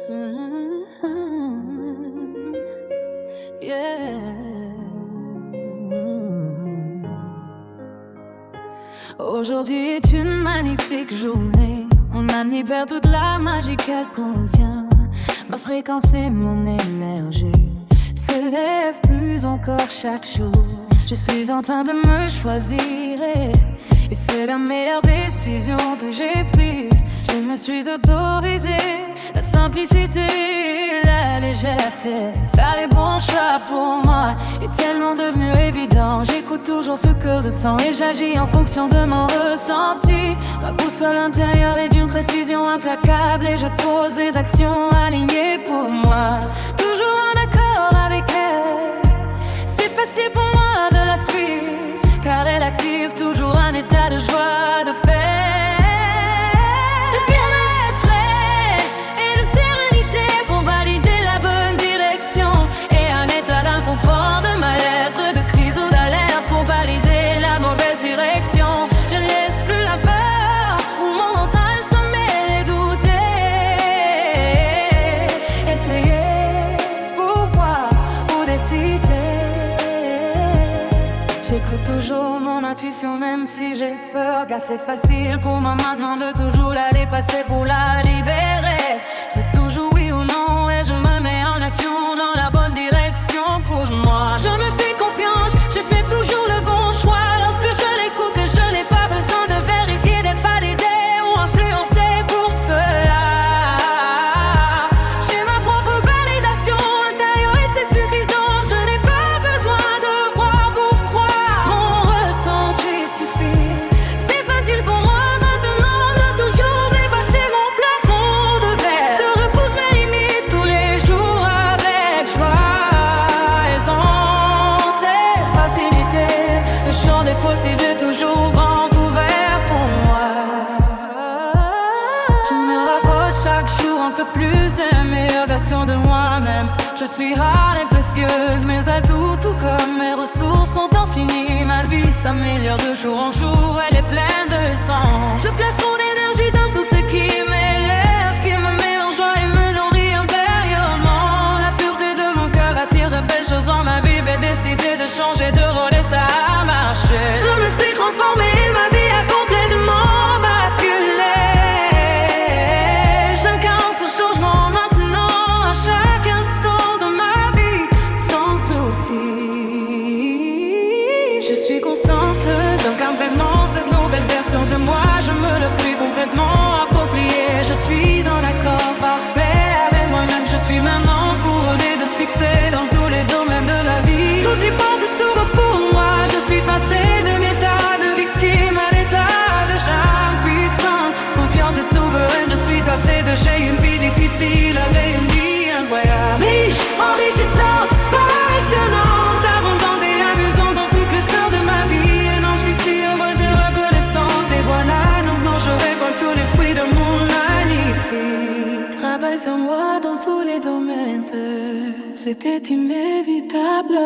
Yeah. Aujourd'hui est une magnifique journée. Mon âme libère toute la magie qu'elle contient. Ma fréquence et mon énergie s'élèvent plus encore chaque jour. Je suis en train de me choisir et c'est la meilleure décision que j'ai prise. Je me suis autorisé la simplicité, la légèreté. Faire les bons choix pour moi est tellement devenu évident. J'écoute toujours ce que je sens et j'agis en fonction de mon ressenti. Ma boussole intérieure est d'une précision implacable et je pose des actions alignées pour moi. Toujours en accord avec elle, c'est facile pour moi de la suivre, car elle active toujours un état de joie, de paix, de bien-être et de sérénité pour valider la bonne direction, et un état d'inconfort, de mal-être, de crise ou d'alerte pour valider la mauvaise direction. Je ne laisse plus la peur ou mon mental s'en mêle et douter. Essayer pour voir ou décider. J'écoute toujours mon intuition même si j'ai peur, car c'est facile pour moi maintenant de toujours la dépasser pour la libérer. C'est toujours oui ou non et je me mets en action dans la bonne direction pour moi. Je me fais confiance, je fais toujours le bon choix. Lorsque je l'écoute, je n'ai pas besoin de vérifier, d'être validé ou influencé pour cela. J'ai ma propre validation intérieure, c'est suffisant. Je n'ai pas besoin de voir pour croire. Mon ressenti suffit. C'est facile pour moi maintenant de toujours dépasser mon plafond de verre. Je repousse mes limites tous les jours avec joie et sans cette facilité. Le champ des possibles est toujours grand ouvert pour moi. Je me rapproche chaque jour un peu plus de la meilleure version de moi-même. Je suis rare et précieuse, mes atouts tout comme mes ressources sont infinies. Ma vie s'améliore de jour en jour, elle est pleine de sens. Je place mon énergie dans tout ce qui m'élève, qui me met en joie et me nourrit intérieurement. La pureté de mon cœur attire de belles choses dans ma vie, mais décider de changer de rôle et ça a marché. Je me suis transformée, ma vie a complètement basculé. J'incarne ce changement maintenant à chaque instant de ma vie, sans souci. Je suis consciente, j'incarne pleinement cette nouvelle version de moi. Je me la suis complètement appropriée. Je suis en accord parfait avec moi-même. Je suis maintenant couronnée de succès dans tous les domaines de la vie. Toutes les portes s'ouvrent pour moi. Je suis passée de l'état de victime à l'état de jeune puissante, confiante et souveraine. Je suis passée de chez une vie difficile avec une vie incroyable. Riche, enrichissante, passionnante, abondante et amusante dans toutes les sphères de ma vie. Et non, je suis si heureuse et reconnaissante. Et voilà, maintenant je récolte tous les fruits de mon magnifique travail sur moi dans tous les domaines. C'était inévitable.